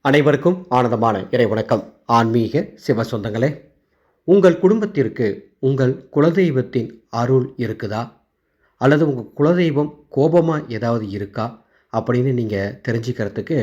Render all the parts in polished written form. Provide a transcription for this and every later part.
அனைவருக்கும் ஆனந்தமான இறை வணக்கம். ஆன்மீக சிவ சொந்தங்களே, உங்கள் குடும்பத்திற்கு உங்கள் குலதெய்வத்தின் அருள் இருக்குதா, அல்லது உங்கள் குலதெய்வம் கோபமாக ஏதாவது இருக்கா அப்படின்னு நீங்கள் தெரிஞ்சுக்கிறதுக்கு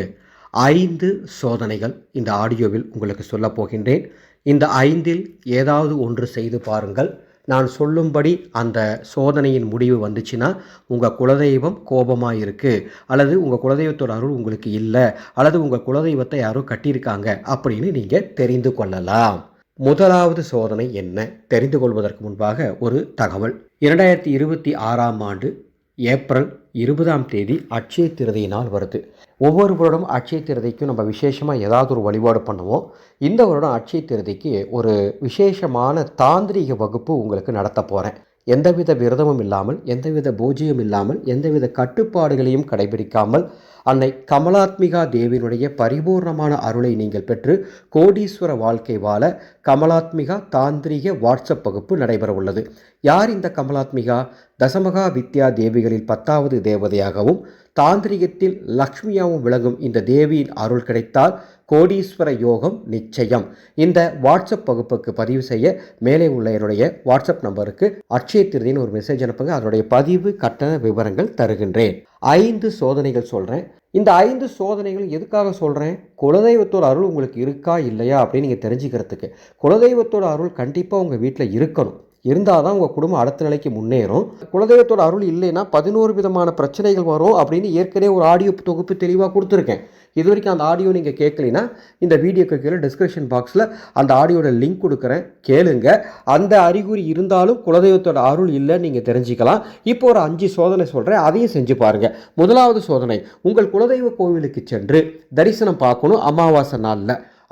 5 சோதனைகள் இந்த ஆடியோவில் உங்களுக்கு சொல்ல போகின்றேன். இந்த 5இல் ஏதாவது ஒன்று செய்து பாருங்கள். நான் சொல்லும்படி அந்த சோதனையின் முடிவு வந்துச்சுன்னா உங்கள் குலதெய்வம் கோபமாக இருக்குது, அல்லது உங்கள் குலதெய்வத்தோட அருள் உங்களுக்கு இல்லை, அல்லது உங்கள் குலதெய்வத்தை யாரோ கட்டியிருக்காங்க அப்படின்னு நீங்கள் தெரிந்து கொள்ளலாம். முதலாவது சோதனை என்ன தெரிந்து கொள்வதற்கு முன்பாக ஒரு தகவல். 2026ஆம் ஆண்டு ஏப்ரல் 20ஆம் தேதி அட்சய திருதியை நாள் வருது. ஒவ்வொரு வருடம் அட்சய திருதிக்கும் நம்ம விசேஷமாக ஏதாவது ஒரு வழிபாடு பண்ணுவோம். இந்த வருடம் அட்சய திருதிக்கு ஒரு விசேஷமான தாந்திரிக வகுப்பு உங்களுக்கு நடத்த போகிறேன். எந்தவித விரதமும் இல்லாமல், எந்தவித பூஜையும் இல்லாமல், எந்தவித கட்டுப்பாடுகளையும் கடைபிடிக்காமல் அன்னை கமலாத்மிகா தேவியினுடைய பரிபூர்ணமான அருளை நீங்கள் பெற்று கோடீஸ்வர வாழ்க்கை வாழ கமலாத்மிகா தாந்திரிக வாட்ஸ்அப் வகுப்பு நடைபெற உள்ளது. யார் இந்த கமலாத்மிகா? தசமகா வித்யா தேவிகளில் 10வது தேவதையாகவும் தாந்திரிகத்தில் லக்ஷ்மியாகவும் விளங்கும் இந்த தேவியின் அருள் கிடைத்தால் கோடீஸ்வர யோகம் நிச்சயம். இந்த வாட்ஸ்அப் வகுப்புக்கு பதிவு செய்ய மேலே உள்ள என்னுடைய வாட்ஸ்அப் நம்பருக்கு அட்சய திருதின்னு ஒரு மெசேஜ் அனுப்புங்க. அதனுடைய பதிவு கட்டண விவரங்கள் தருகின்றேன். 5 சோதனைகள் சொல்கிறேன். இந்த 5 சோதனைகள் எதுக்காக சொல்கிறேன்? குலதெய்வத்தோட அருள் உங்களுக்கு இருக்கா இல்லையா அப்படின்னு நீங்கள் தெரிஞ்சுக்கிறதுக்கு. குலதெய்வத்தோட அருள் கண்டிப்பாக உங்கள் வீட்டில் இருக்கணும். இருந்தால் தான் உங்கள் குடும்பம் அடுத்த நிலைக்கு முன்னேறும். குலதெய்வத்தோட அருள் இல்லைன்னா 11 விதமான பிரச்சனைகள் வரும் அப்படின்னு ஏற்கனவே ஒரு ஆடியோ தொகுப்பு தெளிவாக கொடுத்துருக்கேன். இது வரைக்கும் அந்த ஆடியோ நீங்கள் கேட்கலைன்னா இந்த வீடியோக்கு கீழே டிஸ்கிரிப்ஷன் பாக்ஸில் அந்த ஆடியோட லிங்க் கொடுக்குறேன், கேளுங்க. அந்த அறிகுறி இருந்தாலும் குலதெய்வத்தோட அருள் இல்லைன்னு நீங்கள் தெரிஞ்சுக்கலாம். இப்போ ஒரு 5 சோதனை சொல்கிறேன், அதையும் செஞ்சு பாருங்கள். முதலாவது சோதனை, உங்கள் குலதெய்வ கோவிலுக்கு சென்று தரிசனம் பார்க்கணும்.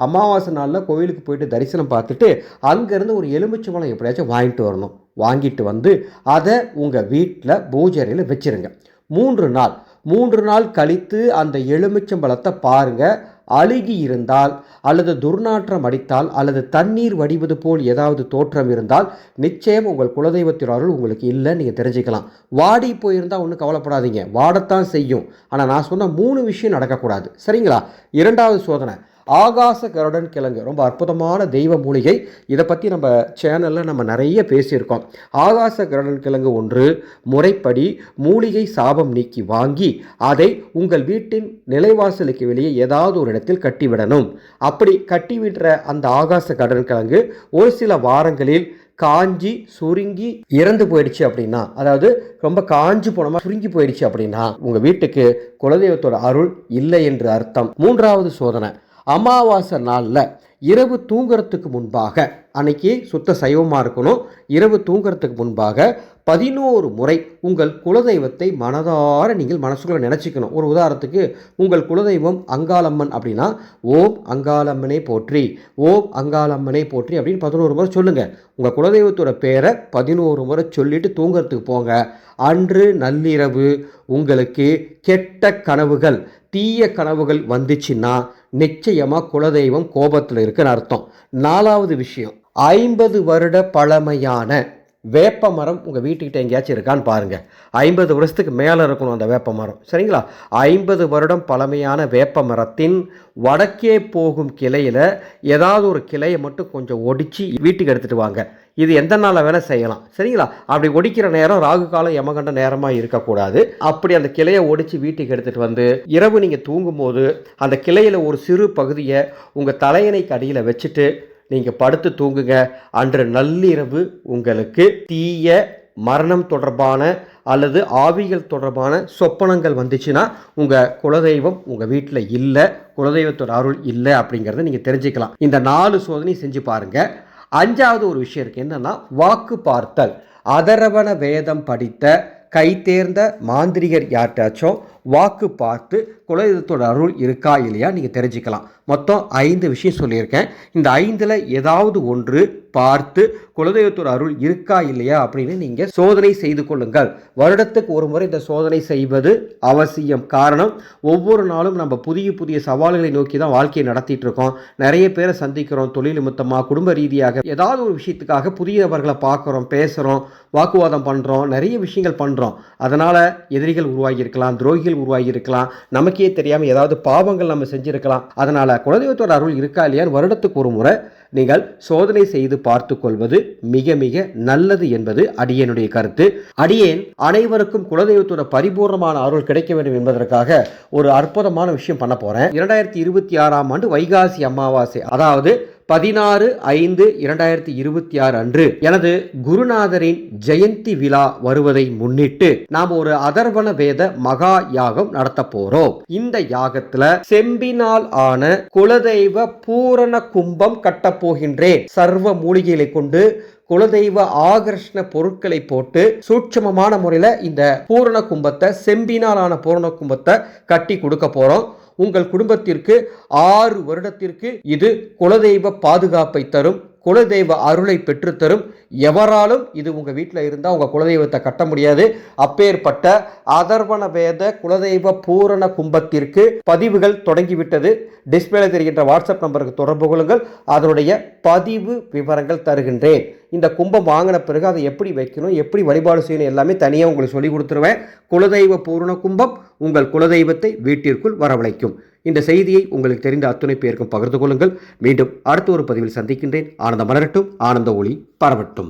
அமாவாசை நாளில் கோவிலுக்கு போயிட்டு தரிசனம் பார்த்துட்டு அங்கேருந்து ஒரு எலுமிச்சம்பழம் எப்படியாச்சும் வாங்கிட்டு வரணும். வாங்கிட்டு வந்து அதை உங்கள் வீட்டில் பூஜை அறையில் வச்சுருங்க. 3 நாள் கழித்து அந்த எலுமிச்சம்பழத்தை பாருங்கள். அழுகி இருந்தால், அல்லது துர்நாற்றம் அடித்தால், அல்லது தண்ணீர் வடிவது போல் ஏதாவது தோற்றம் இருந்தால் நிச்சயம் உங்கள் குலதெய்வத்தின் அருள் உங்களுக்கு இல்லைன்னு நீங்கள் தெரிஞ்சுக்கலாம். வாடி போயிருந்தால் ஒன்றும் கவலைப்படாதீங்க, வாடத்தான் செய்யும். ஆனால் நான் சொன்ன 3 விஷயம் நடக்கக்கூடாது, சரிங்களா? 2வது சோதனை, ஆகாச கருடன் கிழங்கு. ரொம்ப அற்புதமான தெய்வ மூலிகை. இதை பற்றி நம்ம சேனலில் நம்ம நிறைய பேசியிருக்கோம். ஆகாச கருடன் கிழங்கு ஒன்று முறைப்படி மூலிகை சாபம் நீக்கி வாங்கி அதை உங்கள் வீட்டின் நிலைவாசலுக்கு வெளியே ஏதாவது ஒரு இடத்தில் கட்டிவிடணும். அப்படி கட்டிவிடுற அந்த ஆகாச கருடன் கிழங்கு ஒரு சில வாரங்களில் காஞ்சி சுருங்கி இறந்து போயிடுச்சு அப்படின்னா, அதாவது ரொம்ப காஞ்சி போனமா சுருங்கி போயிடுச்சு அப்படின்னா உங்கள் வீட்டுக்கு குலதெய்வத்தோட அருள் இல்லை என்று அர்த்தம். 3வது சோதனை, அமாவாசை நாளில் இரவு தூங்குறதுக்கு முன்பாக, அன்னைக்கு சுத்த சைவமாக இருக்கணும், இரவு தூங்குறதுக்கு முன்பாக 11 முறை உங்கள் குலதெய்வத்தை மனதார நீங்கள் மனசுக்குள்ள நினச்சிக்கணும். ஒரு உதாரணத்துக்கு உங்கள் குலதெய்வம் அங்காளம்மன் அப்படின்னா ஓம் அங்காளம்மனே போற்றி, ஓம் அங்காளம்மனே போற்றி அப்படின்னு 11 முறை சொல்லுங்கள். உங்கள் குலதெய்வத்தோட பேரை 11 முறை சொல்லிட்டு தூங்குறதுக்கு போங்க. அன்று நள்ளிரவு உங்களுக்கு கெட்ட கனவுகள், தீய கனவுகள் வந்துச்சுன்னா நிச்சயமாக குலதெய்வம் கோபத்தில் இருக்குன்னு அர்த்தம். 4வது விஷயம், 50 வருட பழமையான வேப்ப மரம் உங்கள் வீட்டுக்கிட்ட எங்கேயாச்சும் இருக்கான்னு பாருங்கள். 50 வருஷத்துக்கு மேலே இருக்கணும் அந்த வேப்ப மரம், சரிங்களா? 50 வருடம் பழமையான வேப்ப மரத்தின் வடக்கே போகும் கிளையில் ஏதாவது ஒரு கிளையை மட்டும் கொஞ்சம் ஒடிச்சு வீட்டுக்கு எடுத்துகிட்டு வாங்க. இது எந்த நாளில் வேணால் செய்யலாம், சரிங்களா? அப்படி ஒடிக்கிற நேரம் ராகு காலம் யமகண்ட நேரமாக இருக்கக்கூடாது. அப்படி அந்த கிளையை ஒடிச்சு வீட்டுக்கு எடுத்துகிட்டு வந்து இரவு நீங்கள் தூங்கும்போது அந்த கிளையில் ஒரு சிறு பகுதியை உங்கள் தலையணைக்கு அடியில் வச்சுட்டு நீங்கள் படுத்து தூங்குங்க. அன்று நள்ளிரவு உங்களுக்கு தீய மரணம் தொடர்பான அல்லது ஆவிகள் தொடர்பான சொப்பனங்கள் வந்துச்சுன்னா உங்கள் குலதெய்வம் உங்கள் வீட்டில் இல்லை, குலதெய்வத்தோட அருள் இல்லை அப்படிங்கிறத நீங்கள் தெரிஞ்சுக்கலாம். இந்த 4 சோதனை செஞ்சு பாருங்கள். 5வது ஒரு விஷயம் இருக்குது, என்னென்னா வாக்கு பார்த்தல். அதரவண வேதம் படித்த கை தேர்ந்த மாந்திரிகர் யார்ட்டாச்சும் வாக்கு பார்த்து குலதெய்வத்தோட அருள் இருக்கா இல்லையா நீங்கள் தெரிஞ்சுக்கலாம். மொத்தம் 5 விஷயம் சொல்லியிருக்கேன். இந்த 5இல் ஏதாவது ஒன்று பார்த்து குலதெய்வத்தோட அருள் இருக்கா இல்லையா அப்படின்னு நீங்கள் சோதனை செய்து கொள்ளுங்கள். வருடத்துக்கு ஒரு முறை இந்த சோதனை செய்வது அவசியம். காரணம், ஒவ்வொரு நாளும் நம்ம புதிய புதிய சவால்களை நோக்கி தான் வாழ்க்கையை நடத்திட்டு இருக்கோம். நிறைய பேரை சந்திக்கிறோம், தொழில் நிமித்தமாக, குடும்ப ரீதியாக, ஏதாவது ஒரு விஷயத்துக்காக புதியவர்களை பார்க்குறோம், பேசுகிறோம், வாக்குவாதம் பண்ணுறோம், நிறைய விஷயங்கள் பண்ணுறோம். அதனால் எதிரிகள் உருவாகி இருக்கலாம், துரோகிகள் பிரச்சனைகள் உருவாகி இருக்கலாம், நமக்கே தெரியாமல் ஏதாவது பாவங்கள் நம்ம செஞ்சிருக்கலாம். அதனால குலதெய்வத்தோட அருள் இருக்கா இல்லையான்னு வருடத்துக்கு ஒரு முறை நீங்கள் சோதனை செய்து பார்த்து கொள்வது மிக மிக நல்லது என்பது அடியேனுடைய கருத்து. அடியேன் அனைவருக்கும் குலதெய்வத்தோட பரிபூர்ணமான அருள் கிடைக்க வேண்டும் என்பதற்காக ஒரு அற்புதமான விஷயம் பண்ண போறேன். 2026ஆம் ஆண்டு வைகாசி அமாவாசை, அதாவது 16/5/2026 அன்று எனது குருநாதரின் ஜெயந்தி விழா வருவதை முன்னிட்டு நாம் ஒரு அதர்வண வேத மகா யாகம் நடத்த போறோம். இந்த யாகத்துல செம்பினால் ஆன குலதெய்வ பூரண கும்பம் கட்ட போகின்றேன். சர்வ மூலிகைகளை கொண்டு குலதெய்வ ஆகர்ஷண பொருட்களை போட்டு சூட்சமமான முறையில் இந்த பூரண கும்பத்தை, செம்பினாலான பூரண கும்பத்தை கட்டி கொடுக்க போறோம். உங்கள் குடும்பத்திற்கு 6 வருடத்திற்கு இது குலதெய்வ பாதுகாப்பை தரும், குலதெய்வ அருளை பெற்றுத்தரும். எவராலும் இது உங்க வீட்டில் இருந்தால் உங்க குலதெய்வத்தை கட்ட முடியாது. அப்பேற்பட்ட அதர்வண வேத குலதெய்வ பூரண கும்பத்திற்கு பதிவுகள் தொடங்கிவிட்டது. டிஸ்பிளேல தெரிகின்ற வாட்ஸ்அப் நம்பருக்கு தொடர்பு கொள்ளுங்கள். அதனுடைய பதிவு விவரங்கள் தருகின்றேன். இந்த கும்பம் வாங்கின பிறகு அதை எப்படி வைக்கணும், எப்படி வழிபாடு செய்யணும் எல்லாமே தனியாக உங்களுக்கு சொல்லி கொடுத்துருவேன். குலதெய்வ பூரண கும்பம் உங்கள் குலதெய்வத்தை வீட்டிற்குள் வரவழைக்கும். இந்த செய்தியை உங்களுக்கு தெரிந்த அத்துணை பேருக்கும் பகிர்ந்து கொள்ளுங்கள். மீண்டும் அடுத்த ஒரு பதிவில் சந்திக்கின்றேன். ஆனந்தம் மலரட்டும், ஆனந்த ஒளி பரவட்டும்.